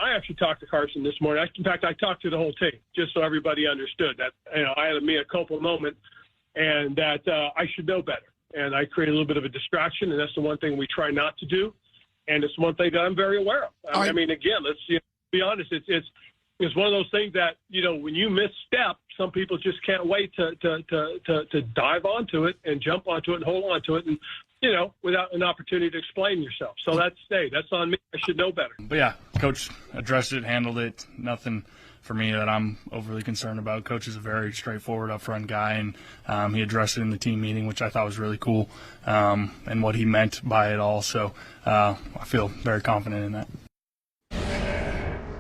I actually talked to Carson this morning. In fact, I talked to the whole team just so everybody understood that I had a mea culpa moment and that I should know better. And I created a little bit of a distraction, and that's the one thing we try not to do. And it's one thing that I'm very aware of. I mean, again, let's be honest. It's one of those things that, when you misstep, some people just can't wait to dive onto it and jump onto it and hold on to it and, without an opportunity to explain yourself. So that's on me. I should know better. But, yeah, Coach addressed it, handled it. Nothing for me that I'm overly concerned about. Coach is a very straightforward, upfront guy, and he addressed it in the team meeting, which I thought was really cool, and what he meant by it all. So I feel very confident in that.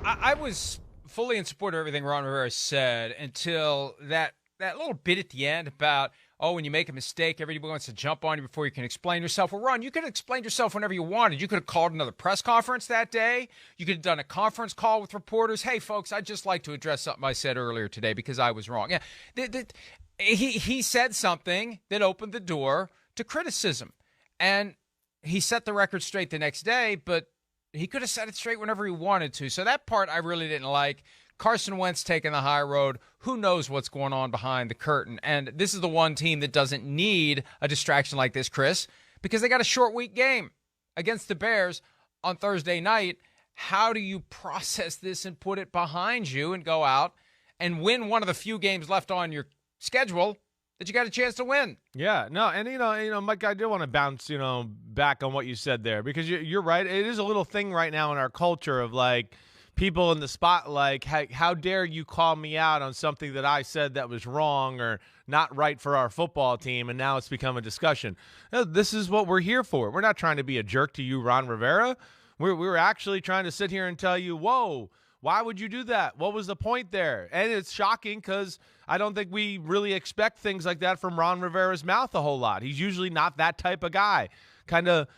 I was fully in support of everything Ron Rivera said until that little bit at the end about, when you make a mistake, everybody wants to jump on you before you can explain yourself. Well, Ron, you could have explained yourself whenever you wanted. You could have called another press conference that day. You could have done a conference call with reporters. Hey, folks, I'd just like to address something I said earlier today because I was wrong. Yeah, he said something that opened the door to criticism. And he set the record straight the next day, but he could have set it straight whenever he wanted to. So that part I really didn't like. Carson Wentz taking the high road. Who knows what's going on behind the curtain? And this is the one team that doesn't need a distraction like this, Chris, because they got a short week game against the Bears on Thursday night. How do you process this and put it behind you and go out and win one of the few games left on your schedule that you got a chance to win? Yeah, no, and Mike, I do want to bounce, back on what you said there because you're right. It is a little thing right now in our culture of like people in the spotlight. How dare you call me out on something that I said that was wrong or not right for our football team? And now it's become a discussion. This is what we're here for. We're not trying to be a jerk to you, Ron Rivera. We're actually trying to sit here and tell you, whoa, why would you do that? What was the point there? And it's shocking because I don't think we really expect things like that from Ron Rivera's mouth a whole lot. He's usually not that type of guy. Kind of,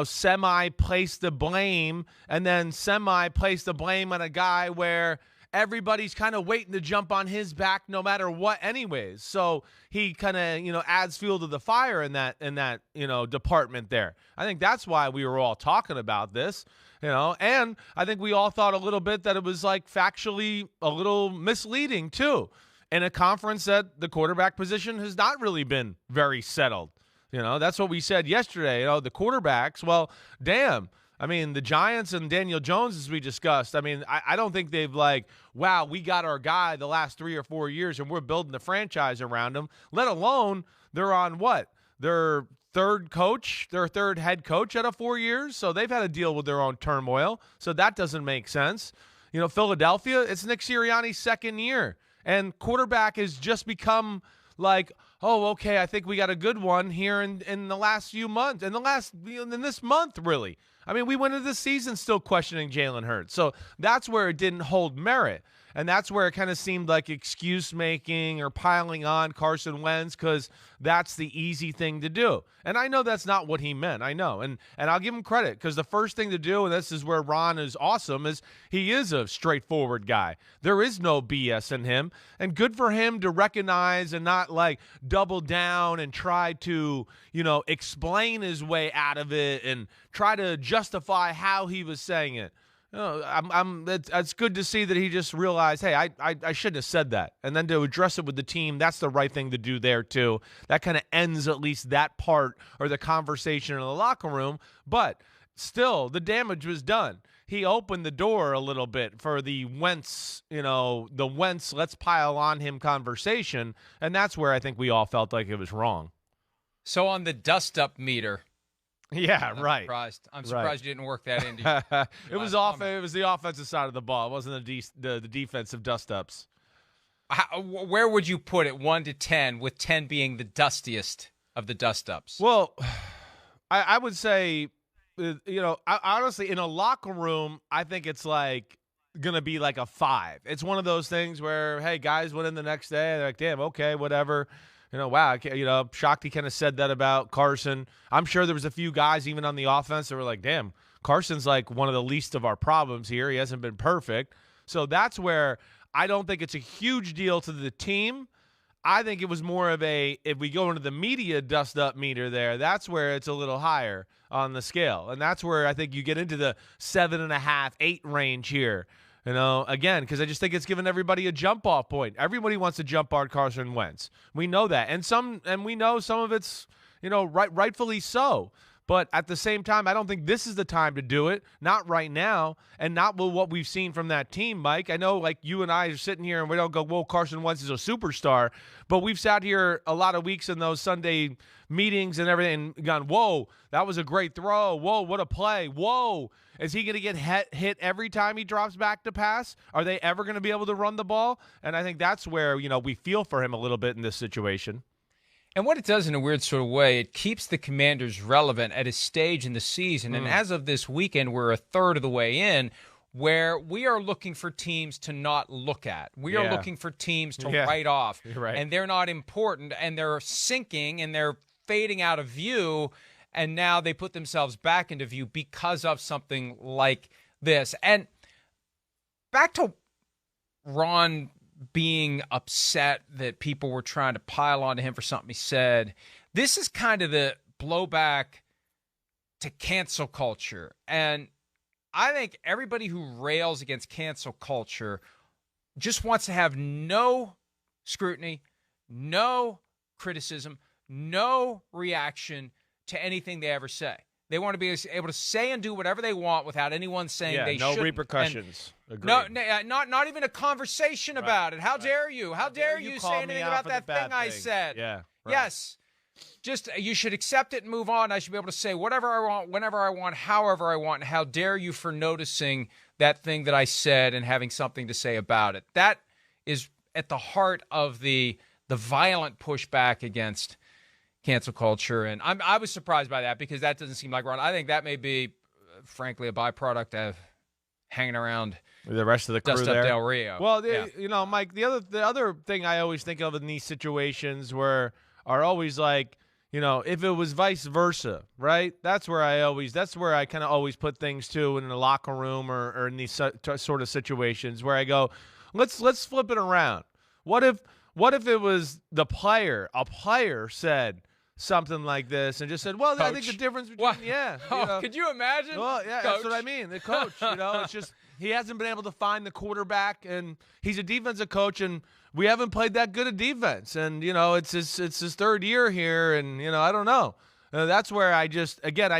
semi-place the blame and then semi-place the blame on a guy where everybody's kind of waiting to jump on his back no matter what anyways. So he kind of, adds fuel to the fire in that department there. I think that's why we were all talking about this. And I think we all thought a little bit that it was like factually a little misleading too, in a conference that the quarterback position has not really been very settled. That's what we said yesterday. The quarterbacks, well, damn. I mean, the Giants and Daniel Jones, as we discussed, I don't think they've wow, we got our guy the last 3 or 4 years and we're building the franchise around him, let alone they're on what? Their third head coach out of 4 years. So they've had to deal with their own turmoil. So that doesn't make sense. Philadelphia, it's Nick Sirianni's second year. And quarterback has just become like, oh, okay, I think we got a good one here in the last few months. In this month, really. We went into the season still questioning Jalen Hurts. So that's where it didn't hold merit. And that's where it kind of seemed like excuse-making or piling on Carson Wentz because that's the easy thing to do. And I know that's not what he meant. I know. And I'll give him credit because the first thing to do, and this is where Ron is awesome, is he is a straightforward guy. There is no BS in him. And good for him to recognize and not double down and try to, explain his way out of it and try to justify how he was saying it. It's good to see that he just realized, hey, I shouldn't have said that. And then to address it with the team, that's the right thing to do there too. That kind of ends at least that part or the conversation in the locker room. But still, the damage was done. He opened the door a little bit for the Wentz, let's pile on him conversation. And that's where I think we all felt like it was wrong. So on the dust-up meter, yeah, I'm surprised you didn't work that into It was the offensive side of the ball. It wasn't the defensive dust-ups. Where would you put it, 1 to 10, with 10 being the dustiest of the dust-ups? Well, I would say, honestly, in a locker room, I think it's going to be like a 5. It's one of those things where, hey, guys went in the next day. They're like, damn, okay, whatever. Wow, shocked he kind of said that about Carson. I'm sure there was a few guys even on the offense that were like, damn, Carson's one of the least of our problems here. He hasn't been perfect. So that's where I don't think it's a huge deal to the team. I think it was more of a, if we go into the media dust-up meter there, that's where it's a little higher on the scale. And that's where I think you get into the 7.5, 8 range here. You know, again, because I just think it's given everybody a jump-off point. Everybody wants to jump on Carson Wentz. We know that. And we know some of it's, you know, rightfully so. But at the same time, I don't think this is the time to do it. Not right now, and not with what we've seen from that team, Mike. I know, like, you and I are sitting here and we don't go, whoa, Carson Wentz is a superstar. But we've sat here a lot of weeks in those Sunday meetings and everything and gone, whoa, that was a great throw. Whoa, what a play. Whoa, is he going to get hit every time he drops back to pass? Are they ever going to be able to run the ball? And I think that's where, you know, we feel for him a little bit in this situation. And what it does in a weird sort of way, it keeps the Commanders relevant at a stage in the season. And as of this weekend, we're a third of the way in, where we are looking for teams to not look at. We are looking for teams to write off. You're right. And they're not important, and they're sinking, and they're fading out of view. And now they put themselves back into view because of something like this. And back to Ron being upset that people were trying to pile onto him for something he said. This is kind of the blowback to cancel culture. And I think everybody who rails against cancel culture just wants to have no scrutiny, no criticism, no reaction to anything they ever say. They want to be able to say and do whatever they want without anyone saying they shouldn't. No repercussions. No, not even a conversation about it. How dare you? How dare you say anything about that thing I said? Yeah. Right. Yes. Just, you should accept it and move on. I should be able to say whatever I want, whenever I want, however I want. And how dare you for noticing that thing that I said and having something to say about it? That is at the heart of the violent pushback against cancel culture. And I was surprised by that, because that doesn't seem like Ron. I think that may be, frankly, a byproduct of hanging around the rest of the crew Dust there. Up Del Rio. Well, you know, Mike, the other thing I always think of in these situations are always like, you know, if it was vice versa, right? That's where I kind of always put things to in the locker room or in these sort of situations where I go, let's flip it around. What if it was a player said something like this and just said, well, Coach. I think the difference between, Could you imagine? Well, yeah, Coach. That's what I mean. The coach, you know, it's just he hasn't been able to find the quarterback, and he's a defensive coach, and we haven't played that good a defense. And, you know, it's his third year here, and, you know, I don't know. That's where I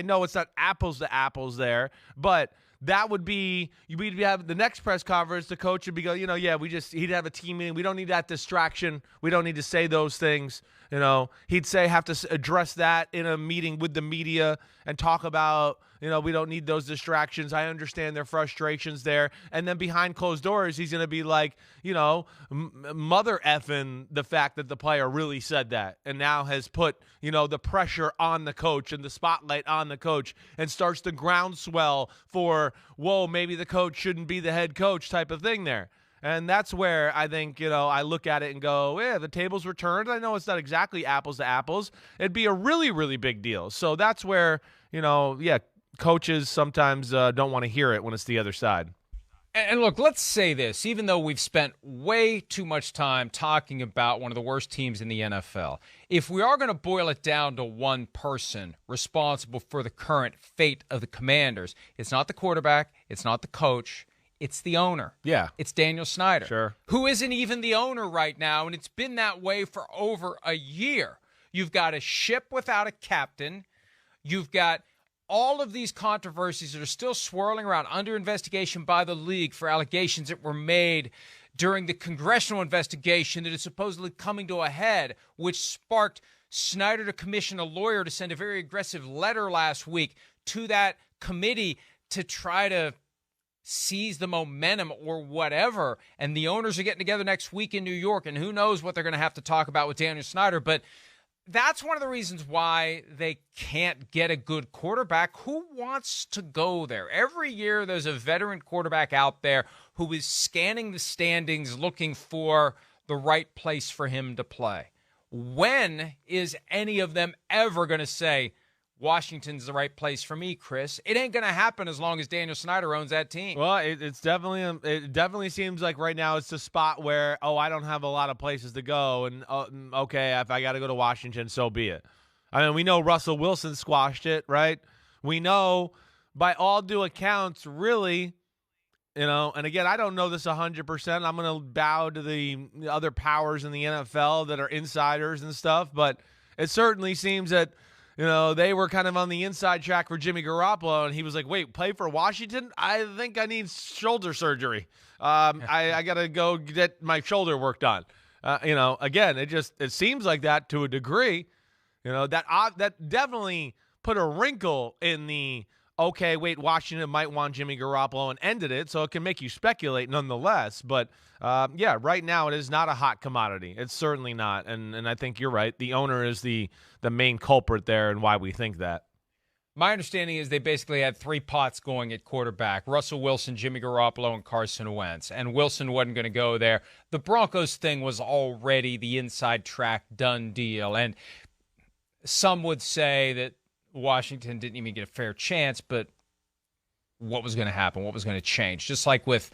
know it's not apples to apples there, but that would be, we'd have the next press conference, the coach would be going, you know, he'd have a team meeting. We don't need that distraction. We don't need to say those things. You know, he'd have to address that in a meeting with the media and talk about, you know, we don't need those distractions. I understand their frustrations there. And then behind closed doors, he's going to be like, you know, mother effing the fact that the player really said that and now has put, you know, the pressure on the coach and the spotlight on the coach and starts the groundswell for, whoa, maybe the coach shouldn't be the head coach type of thing there. And that's where I think, you know, I look at it and go, yeah, the tables were turned. I know it's not exactly apples to apples. It'd be a really, really big deal. So that's where, you know, coaches sometimes don't want to hear it when it's the other side. And look, let's say this, even though we've spent way too much time talking about one of the worst teams in the NFL, if we are going to boil it down to one person responsible for the current fate of the Commanders, it's not the quarterback, it's not the coach, it's the owner. Yeah. It's Daniel Snyder. Sure. Who isn't even the owner right now, and it's been that way for over a year. You've got a ship without a captain. You've got all of these controversies that are still swirling around under investigation by the league for allegations that were made during the congressional investigation that is supposedly coming to a head, which sparked Snyder to commission a lawyer to send a very aggressive letter last week to that committee to try to seize the momentum or whatever. And the owners are getting together next week in New York, and who knows what they're going to have to talk about with Daniel Snyder. But that's one of the reasons why they can't get a good quarterback. Who wants to go there? Every year there's a veteran quarterback out there who is scanning the standings looking for the right place for him to play. When is any of them ever going to say, Washington's the right place for me, Chris. It ain't going to happen as long as Daniel Snyder owns that team. Well, it definitely seems like right now it's the spot where, I don't have a lot of places to go, and okay, if I got to go to Washington, so be it. I mean, we know Russell Wilson squashed it, right? We know, by all due accounts, really, and again, I don't know this 100%. I'm going to bow to the other powers in the NFL that are insiders and stuff, but it certainly seems that they were kind of on the inside track for Jimmy Garoppolo, and he was like, wait, play for Washington? I think I need shoulder surgery. I got to go get my shoulder worked on. Again, it seems like that to a degree. That definitely put a wrinkle in the, okay, wait, Washington might want Jimmy Garoppolo, and ended it, so it can make you speculate nonetheless. But, right now it is not a hot commodity. It's certainly not, and I think you're right. The owner is the main culprit there, and why we think that. My understanding is they basically had 3 pots going at quarterback: Russell Wilson, Jimmy Garoppolo, and Carson Wentz. And Wilson wasn't going to go there. The Broncos thing was already the inside track done deal. And some would say that Washington didn't even get a fair chance, but what was going to happen? What was going to change? Just like with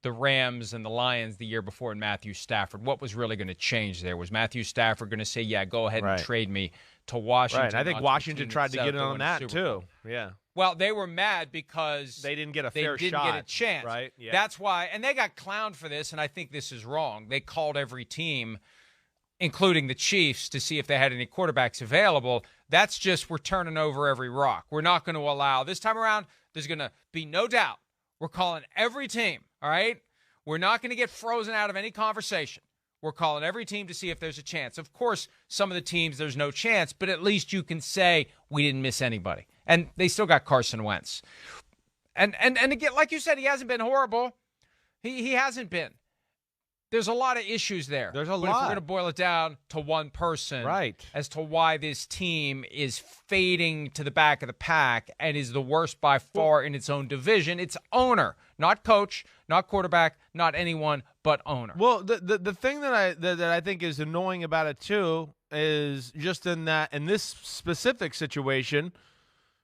the Rams and the Lions the year before and Matthew Stafford, what was really going to change there? Was Matthew Stafford going to say, yeah, go ahead and trade me to Washington? Right. I think Washington tried to get in on that too. Yeah. Well, they were mad because they didn't get a fair shot. They didn't get a chance. Right. Yeah. That's why, and they got clowned for this, and I think this is wrong. They called every team, including the Chiefs, to see if they had any quarterbacks available. That's just, we're turning over every rock. We're not going to allow, this time around, there's going to be no doubt. We're calling every team, all right? We're not going to get frozen out of any conversation. We're calling every team to see if there's a chance. Of course, some of the teams, there's no chance, but at least you can say we didn't miss anybody. And they still got Carson Wentz. And again, like you said, he hasn't been horrible. He hasn't been. There's a lot of issues there. There's a lot. But if we're going to boil it down to one person, right, as to why this team is fading to the back of the pack and is the worst by far in its own division, it's owner, not coach, not quarterback, not anyone but owner. Well, the thing that I think is annoying about it too is just in this specific situation,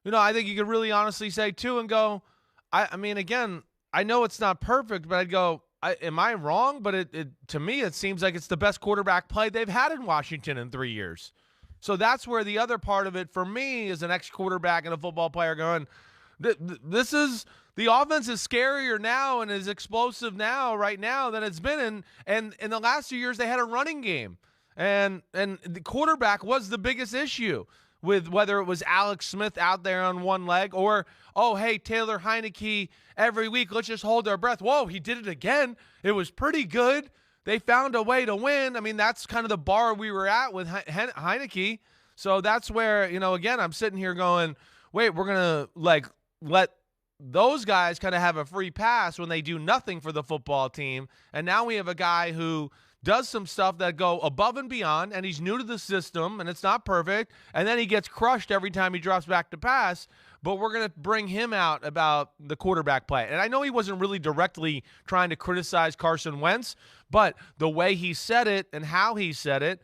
I think you could really honestly say too and go, I mean, again, I know it's not perfect, but I'd go, am I wrong? But it to me, it seems like it's the best quarterback play they've had in Washington in 3 years. So that's where the other part of it for me as an ex-quarterback and a football player going, this is – the offense is scarier now and is explosive right now than it's been. And in the last 2 years, they had a running game. And the quarterback was the biggest issue, with whether it was Alex Smith out there on one leg or, hey, Taylor Heineke every week, let's just hold our breath. Whoa, he did it again. It was pretty good. They found a way to win. I mean, that's kind of the bar we were at with Heineke. So that's where, again, I'm sitting here going, wait, we're going to, let those guys kind of have a free pass when they do nothing for the football team. And now we have a guy who does some stuff that go above and beyond, and he's new to the system, and it's not perfect, and then he gets crushed every time he drops back to pass, but we're going to bring him out about the quarterback play. And I know he wasn't really directly trying to criticize Carson Wentz, but the way he said it and how he said it,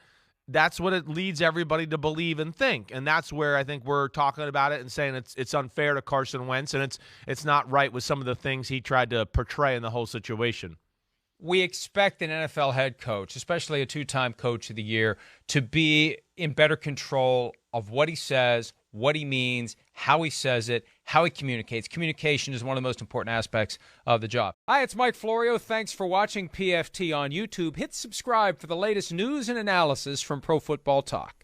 that's what it leads everybody to believe and think. And that's where I think we're talking about it and saying it's unfair to Carson Wentz, and it's not right with some of the things he tried to portray in the whole situation. We expect an NFL head coach, especially a 2-time coach of the year, to be in better control of what he says, what he means, how he says it, how he communicates. Communication is one of the most important aspects of the job. Hi, it's Mike Florio. Thanks for watching PFT on YouTube. Hit subscribe for the latest news and analysis from Pro Football Talk.